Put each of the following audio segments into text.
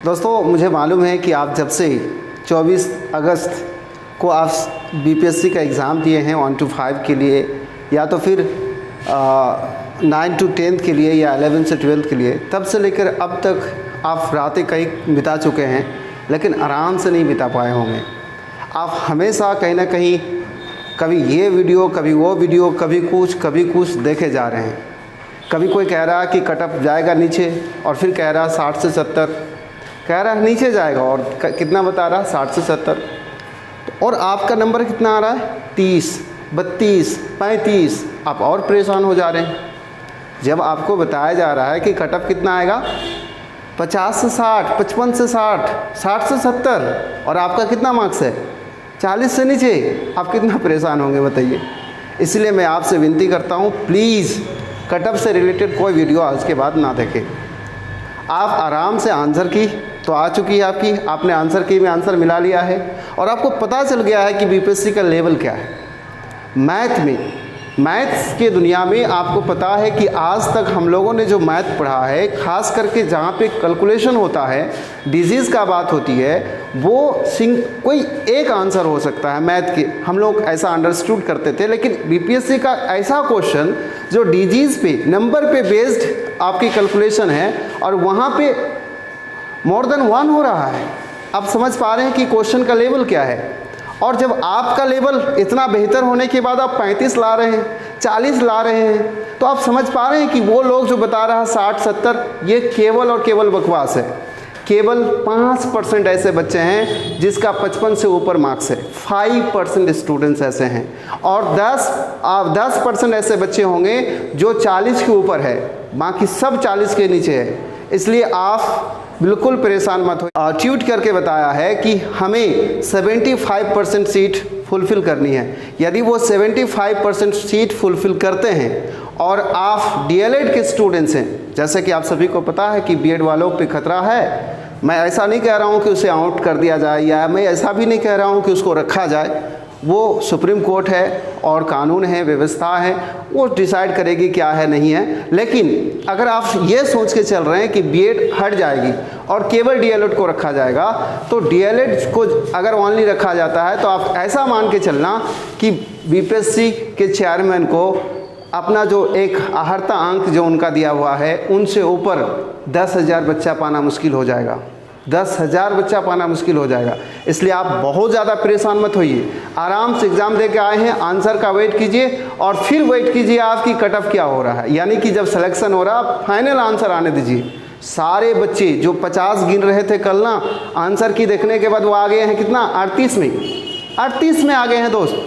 दोस्तों, मुझे मालूम है कि आप जब से 24 अगस्त को आप बीपीएससी का एग्ज़ाम दिए हैं 1 to 5 के लिए, या तो फिर 9 to 10 के लिए, या 11 से 12 के लिए, तब से लेकर अब तक आप रातें कई बिता चुके हैं, लेकिन आराम से नहीं बिता पाए होंगे। आप हमेशा कहीं ना कहीं कभी ये वीडियो, कभी वो वीडियो, कभी कुछ देखे जा रहे हैं। कभी कोई कह रहा है कि कट ऑफ जाएगा नीचे, और फिर कह रहा 60 से 70, कह रहा है नीचे जाएगा, और कितना बता रहा है 60 से 70, और आपका नंबर कितना आ रहा है 30, 32, 35। आप और परेशान हो जा रहे हैं। जब आपको बताया जा रहा है कि कट ऑफ कितना आएगा 50 से 60, 55 से 60, 60 से 70, और आपका कितना मार्क्स है 40 से नीचे, आप कितना परेशान होंगे बताइए। इसलिए मैं आपसे विनती करता हूँ, प्लीज़ कट ऑफ से रिलेटेड कोई वीडियो आज के बाद ना देखें। आप आराम से आंसर की तो आ चुकी है आपकी, आपने आंसर की में आंसर मिला लिया है, और आपको पता चल गया है कि बीपीएससी का लेवल क्या है। मैथ्स के दुनिया में आपको पता है कि आज तक हम लोगों ने जो मैथ पढ़ा है, ख़ास करके जहाँ पे कैलकुलेशन होता है, डिजीज़ का बात होती है, वो कोई एक आंसर हो सकता है मैथ के, हम लोग ऐसा अंडरस्टूड करते थे। लेकिन बीपीएससी का ऐसा क्वेश्चन जो डिजीज़ पे, नंबर पे बेस्ड आपकी कैलकुलेशन है, और वहाँ पे मोर देन 1 हो रहा है। आप समझ पा रहे हैं कि क्वेश्चन का लेवल क्या है। और जब आपका लेवल इतना बेहतर होने के बाद आप 35 ला रहे हैं, 40 ला रहे हैं, तो आप समझ पा रहे हैं कि वो लोग जो बता रहा है 60, 70, ये केवल और केवल बकवास है। केवल 5% ऐसे बच्चे हैं जिसका 55 से ऊपर मार्क्स है। 5% स्टूडेंट्स ऐसे हैं, और 10% ऐसे बच्चे होंगे जो 40 के ऊपर है, बाकी सब 40 के नीचे है। इसलिए आप बिल्कुल परेशान मत हो। ट्यूट करके बताया है कि हमें 75% सीट फुलफ़िल करनी है। यदि वो 75% सीट फुलफ़िल करते हैं, और आप डीएलएड के स्टूडेंट्स हैं, जैसे कि आप सभी को पता है कि बीएड वालों पे खतरा है। मैं ऐसा नहीं कह रहा हूँ कि उसे आउट कर दिया जाए, या मैं ऐसा भी नहीं कह रहा हूँ कि उसको रखा जाए। वो सुप्रीम कोर्ट है, और कानून है, व्यवस्था है, वो डिसाइड करेगी क्या है नहीं है। लेकिन अगर आप ये सोच के चल रहे हैं कि बीएड हट जाएगी और केवल डीएलएड को रखा जाएगा, तो डीएलएड को अगर ओनली रखा जाता है, तो आप ऐसा मान के चलना कि बीपीएससी के चेयरमैन को अपना जो एक आहर्ता अंक जो उनका दिया हुआ है, उनसे ऊपर 10,000 बच्चा पाना मुश्किल हो जाएगा। 10,000 बच्चा पाना मुश्किल हो जाएगा। इसलिए आप बहुत ज़्यादा परेशान मत होइए। आराम से एग्ज़ाम दे के आए हैं, आंसर का वेट कीजिए, और फिर वेट कीजिए आपकी कट ऑफ क्या हो रहा है। यानी कि जब सिलेक्शन हो रहा है, फाइनल आंसर आने दीजिए। सारे बच्चे जो 50 गिन रहे थे कल ना, आंसर की देखने के बाद वो आ गए हैं कितना 38 में आ गए हैं। दोस्त,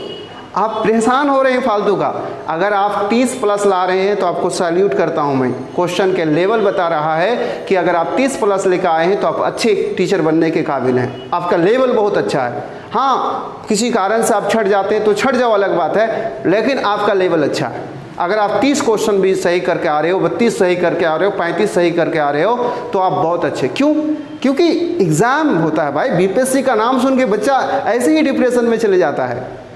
आप परेशान हो रहे हैं फालतू का। अगर आप 30+ ला रहे हैं तो आपको सैल्यूट करता हूं मैं। क्वेश्चन के लेवल बता रहा है कि अगर आप 30+ लेकर आए हैं तो आप अच्छे टीचर बनने के काबिल हैं। आपका लेवल बहुत अच्छा है। हाँ, किसी कारण से आप छट जाते हैं तो छट जाओ, अलग बात है, लेकिन आपका लेवल अच्छा है। अगर आप 30 क्वेश्चन भी सही करके आ रहे हो, 32 सही करके आ रहे हो, 35 सही करके आ रहे हो, तो आप बहुत अच्छे। क्यों? क्योंकि एग्ज़ाम होता है भाई। बीपीएससी का नाम सुन के बच्चा ऐसे ही डिप्रेशन में चले जाता है,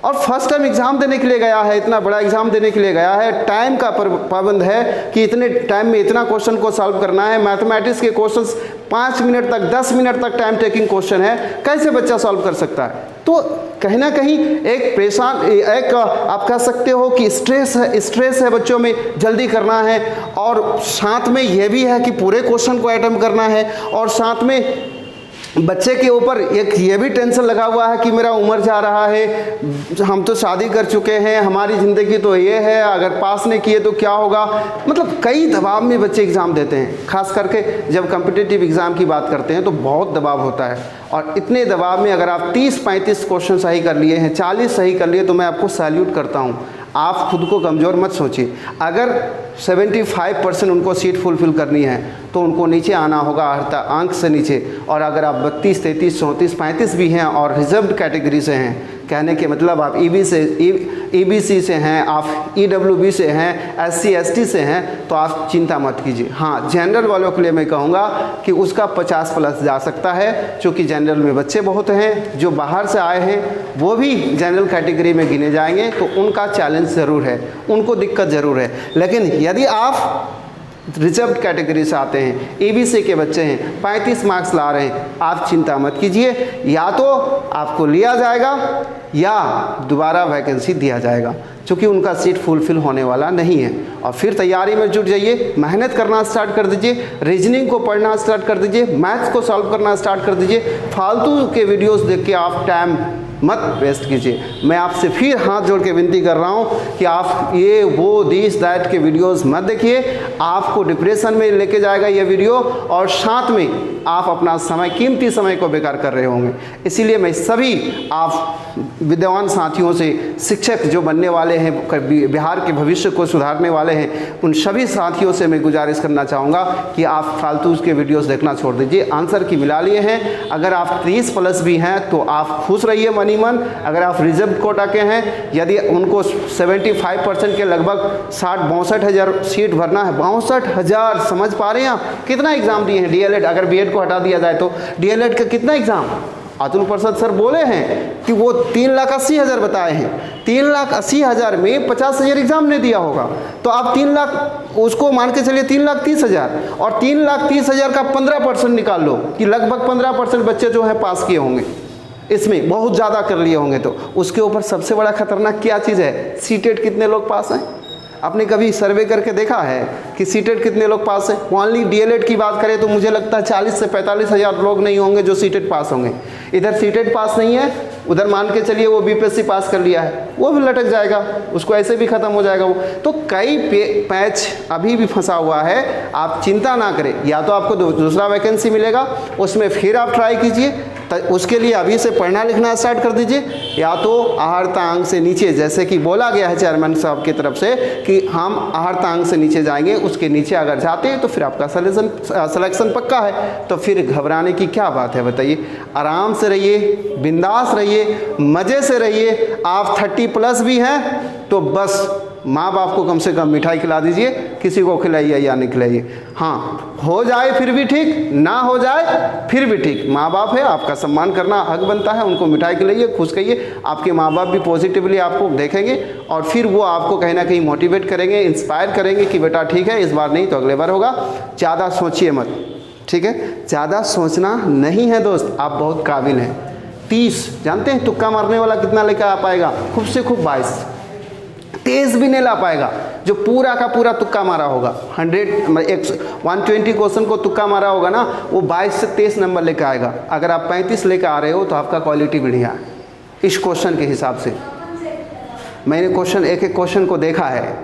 और फर्स्ट टाइम एग्ज़ाम देने के लिए गया है, इतना बड़ा एग्ज़ाम देने के लिए गया है। टाइम का पाबंद है कि इतने टाइम में इतना क्वेश्चन को सॉल्व करना है। मैथमेटिक्स के क्वेश्चंस 5 मिनट तक, 10 मिनट तक टाइम टेकिंग क्वेश्चन है, कैसे बच्चा सॉल्व कर सकता है? तो कहीं ना कहीं एक आप कह सकते हो कि स्ट्रेस है बच्चों में, जल्दी करना है, और साथ में यह भी है कि पूरे क्वेश्चन को अटेम्प्ट करना है, और साथ में बच्चे के ऊपर एक ये भी टेंशन लगा हुआ है कि मेरा उम्र जा रहा है, हम तो शादी कर चुके हैं, हमारी ज़िंदगी तो ये है, अगर पास नहीं किए तो क्या होगा। मतलब कई दबाव में बच्चे एग्ज़ाम देते हैं। खास करके जब कॉम्पिटिटिव एग्ज़ाम की बात करते हैं तो बहुत दबाव होता है, और इतने दबाव में अगर आप 30-35 क्वेश्चन सही कर लिए हैं, 40 सही कर लिए, तो मैं आपको सैल्यूट करता हूँ। आप खुद को कमज़ोर मत सोचिए। अगर 75% उनको सीट फुलफ़िल करनी है तो उनको नीचे आना होगा अंक से नीचे, और अगर आप 32, 33, 34, 35 भी हैं और रिजर्व्ड कैटेगरी से हैं, कहने के मतलब आप ईबीसी से हैं, आप ईडब्ल्यूबी से हैं, एससी एसटी से हैं, तो आप चिंता मत कीजिए। हाँ, जनरल वालों के लिए मैं कहूँगा कि उसका 50+ जा सकता है, क्योंकि जनरल में बच्चे बहुत हैं। जो बाहर से आए हैं वो भी जनरल कैटेगरी में गिने जाएंगे, तो उनका चैलेंज ज़रूर है, उनको दिक्कत ज़रूर है। लेकिन यदि आप रिजर्व कैटेगरी से आते हैं, एबीसी के बच्चे हैं, 35 मार्क्स ला रहे हैं, आप चिंता मत कीजिए, या तो आपको लिया जाएगा या दोबारा वैकेंसी दिया जाएगा, क्योंकि उनका सीट फुलफिल होने वाला नहीं है। और फिर तैयारी में जुट जाइए, मेहनत करना स्टार्ट कर दीजिए, रीजनिंग को पढ़ना स्टार्ट कर दीजिए, मैथ्स को सॉल्व करना स्टार्ट कर दीजिए। फालतू के वीडियोस देख के आप टाइम मत वेस्ट कीजिए। मैं आपसे फिर हाथ जोड़ के विनती कर रहा हूँ कि आप ये वो दिस दैट के वीडियोस मत देखिए, आपको डिप्रेशन में लेके जाएगा ये वीडियो, और साथ में आप अपना समय, कीमती समय को बेकार कर रहे होंगे। इसीलिए मैं सभी आप विद्वान साथियों से, शिक्षक जो बनने वाले हैं, बिहार के भविष्य को सुधारने वाले हैं, उन सभी साथियों से मैं गुजारिश करना चाहूँगा कि आप फालतू के वीडियोस देखना छोड़ दीजिए। आंसर की मिला लिए हैं, अगर आप 30+ भी हैं तो आप खुश रहिए मनी मन। अगर आप रिजर्व कोटा के हैं, यदि उनको 75% के लगभग 62 हज़ार सीट भरना है, 62 हज़ार, समझ पा रहे हैं आप कितना एग्जाम दिए हैं? डीएलएड, अगर बीएड को हटा दिया जाए तो डीएलएड का कितना एग्जाम? अतुल प्रसाद सर बोले हैं कि वो 3,80,000 बताए हैं, 3,80,000 में 50,000 एग्जाम ने दिया होगा, तो आप 3 लाख उसको मान के चलिए 3,30,000, और 3,30,000 का 15% निकाल लो कि लगभग 15% बच्चे जो है पास किए होंगे, इसमें बहुत ज़्यादा कर लिए होंगे। तो उसके ऊपर सबसे बड़ा खतरनाक क्या चीज़ है? सीटेट कितने लोग पास हैं? आपने कभी सर्वे करके देखा है कि सीटेट कितने लोग पास हैं? ओनली डीएलएड की बात करें तो मुझे लगता है 40 से 45 हज़ार लोग नहीं होंगे जो सीटेट पास होंगे। इधर सीटेट पास नहीं है, उधर मान के चलिए वो बीपीएससी पास कर लिया है, वो भी लटक जाएगा, उसको ऐसे भी ख़त्म हो जाएगा वो। तो कई पैच अभी भी फंसा हुआ है, आप चिंता ना करें। या तो आपको दूसरा वैकेंसी मिलेगा, उसमें फिर आप ट्राई कीजिए, उसके लिए अभी से पढ़ना लिखना स्टार्ट कर दीजिए, या तो आहर्ता अंक से नीचे, जैसे कि बोला गया है चेयरमैन साहब की तरफ से कि हम आहर्ता अंक से नीचे जाएंगे, उसके नीचे अगर जाते हैं तो फिर आपका सिलेक्शन पक्का है। तो फिर घबराने की क्या बात है बताइए? आराम से रहिए, बिंदास रहिए, मज़े से रहिए। आप 30+ भी हैं तो बस माँ बाप को कम से कम मिठाई खिला दीजिए, किसी को खिलाइए या नहीं खिलाइए। हाँ, हो जाए फिर भी ठीक, ना हो जाए फिर भी ठीक, माँ बाप है, आपका सम्मान करना हक बनता है, उनको मिठाई खिलाइए, खुश करिए। आपके माँ बाप भी पॉजिटिवली आपको देखेंगे और फिर वो आपको कहीं ना कहीं मोटिवेट करेंगे, इंस्पायर करेंगे कि बेटा ठीक है, इस बार नहीं तो अगले बार होगा। ज़्यादा सोचिए मत, ठीक है? ज़्यादा सोचना नहीं है दोस्त, आप बहुत काबिल हैं। 30 जानते हैं तुक्का मारने वाला कितना लेकर आ पाएगा? खूब से खूब 22, तेज भी नहीं ला पाएगा जो पूरा का पूरा तुक्का मारा होगा। 120 क्वेश्चन को तुक्का मारा होगा ना, वो 22 से 23 नंबर लेकर आएगा। अगर आप 35 लेकर आ रहे हो तो आपका क्वालिटी बढ़िया है इस क्वेश्चन के हिसाब से। मैंने क्वेश्चन, एक एक क्वेश्चन को देखा है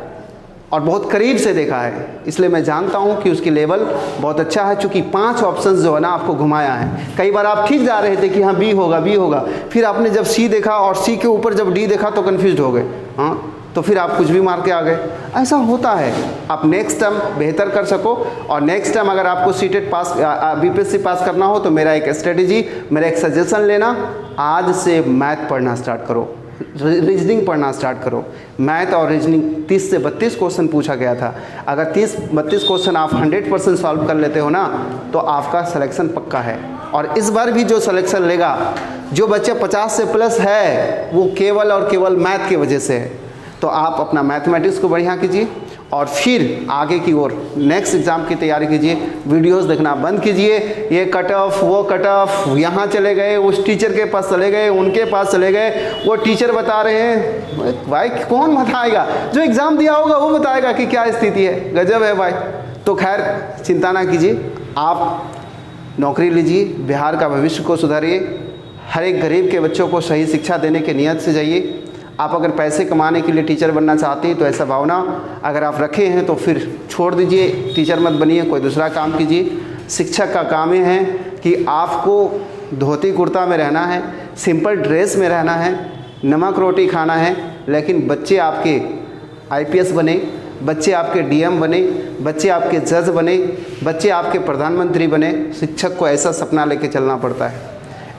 और बहुत करीब से देखा है, इसलिए मैं जानता हूँ कि उसकी लेवल बहुत अच्छा है। चूँकि 5 ऑप्शंस जो है ना आपको घुमाया है। कई बार आप ठीक जा रहे थे कि हाँ बी होगा, बी होगा, फिर आपने जब सी देखा और सी के ऊपर जब डी देखा तो कन्फ्यूज हो गए, हाँ, तो फिर आप कुछ भी मार के आ गए। ऐसा होता है। आप नेक्स्ट टाइम बेहतर कर सको, और नेक्स्ट टाइम अगर आपको सीटेट पास, बीपीएससी पास करना हो तो मेरा एक स्ट्रेटेजी, मेरा एक सजेशन लेना, आज से मैथ पढ़ना स्टार्ट करो, रीजनिंग पढ़ना स्टार्ट करो। मैथ और रीजनिंग 30 से 32 क्वेश्चन पूछा गया था। अगर 30-32 क्वेश्चन आप 100% सॉल्व कर लेते हो ना तो आपका सिलेक्शन पक्का है। और इस बार भी जो सिलेक्शन लेगा, जो बच्चे 50 से प्लस है, वो केवल और केवल मैथ की वजह से है। तो आप अपना मैथमेटिक्स को बढ़िया कीजिए और फिर आगे की ओर नेक्स्ट एग्ज़ाम की तैयारी कीजिए। वीडियोस देखना बंद कीजिए, ये कट ऑफ, वो कट ऑफ, यहाँ चले गए, उस टीचर के पास चले गए, उनके पास चले गए, वो टीचर बता रहे हैं। भाई कौन बताएगा? जो एग्ज़ाम दिया होगा वो बताएगा कि क्या स्थिति है। गजब है भाई। तो खैर चिंता ना कीजिए, आप नौकरी लीजिए, बिहार का भविष्य को सुधारिए, हर एक गरीब के बच्चों को सही शिक्षा देने के नियत से जाइए। आप अगर पैसे कमाने के लिए टीचर बनना चाहते हैं तो ऐसा भावना अगर आप रखे हैं तो फिर छोड़ दीजिए, टीचर मत बनिए, कोई दूसरा काम कीजिए। शिक्षक का काम ये है कि आपको धोती कुर्ता में रहना है, सिंपल ड्रेस में रहना है, नमक रोटी खाना है, लेकिन बच्चे आपके आईपीएस बने, बच्चे आपके डीएम बने, बच्चे आपके जज बने, बच्चे आपके प्रधानमंत्री बने। शिक्षक को ऐसा सपना लेके चलना पड़ता है।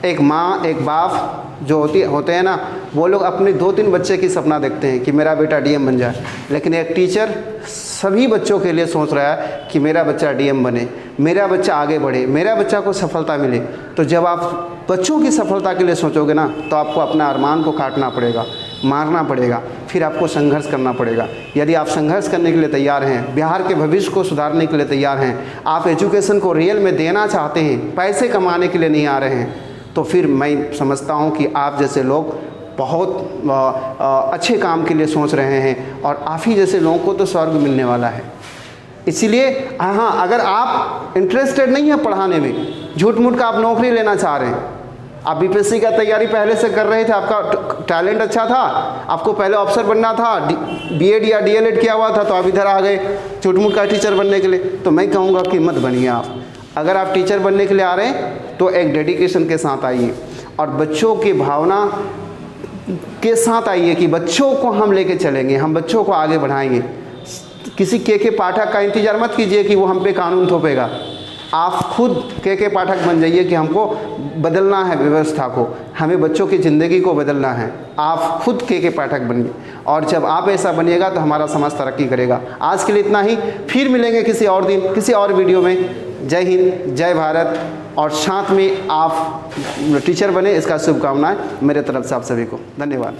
एक माँ, एक बाप जो होते हैं ना, वो लोग अपने 2-3 बच्चे की सपना देखते हैं कि मेरा बेटा डीएम बन जाए, लेकिन एक टीचर सभी बच्चों के लिए सोच रहा है कि मेरा बच्चा डीएम बने, मेरा बच्चा आगे बढ़े, मेरा बच्चा को सफलता मिले। तो जब आप बच्चों की सफलता के लिए सोचोगे ना तो आपको अपना अरमान को काटना पड़ेगा। मारना पड़ेगा, फिर आपको संघर्ष करना पड़ेगा। यदि आप संघर्ष करने के लिए तैयार हैं, बिहार के भविष्य को सुधारने के लिए तैयार हैं, आप एजुकेशन को रियल में देना चाहते हैं, पैसे कमाने के लिए नहीं आ रहे हैं, तो फिर मैं समझता हूँ कि आप जैसे लोग बहुत अच्छे काम के लिए सोच रहे हैं, और आप ही जैसे लोगों को तो स्वर्ग मिलने वाला है। इसीलिए हाँ, अगर आप इंटरेस्टेड नहीं हैं पढ़ाने में, झूठ मूठ का आप नौकरी लेना चाह रहे हैं, आप बीपीएससी का तैयारी पहले से कर रहे थे, आपका टैलेंट अच्छा था, आपको पहले ऑफिसर बनना था, बीएड या डीएलएड किया हुआ था, तो आप इधर आ गए झूठ मूठ का टीचर बनने के लिए, तो मैं कहूँगा कि मत बनिए आप। अगर आप टीचर बनने के लिए आ रहे हैं तो एक डेडिकेशन के साथ आइए, और बच्चों की भावना के साथ आइए कि बच्चों को हम लेके चलेंगे, हम बच्चों को आगे बढ़ाएंगे। किसी के पाठक का इंतज़ार मत कीजिए कि वो हम पे कानून थोपेगा। आप खुद के पाठक बन जाइए कि हमको बदलना है व्यवस्था को, हमें बच्चों की ज़िंदगी को बदलना है। आप खुद के पाठक बनिए, और जब आप ऐसा बनिएगा तो हमारा समाज तरक्की करेगा। आज के लिए इतना ही, फिर मिलेंगे किसी और दिन किसी और वीडियो में। जय हिंद, जय भारत, और साथ में आप टीचर बने, इसका शुभकामनाएं मेरे तरफ से आप सभी को। धन्यवाद।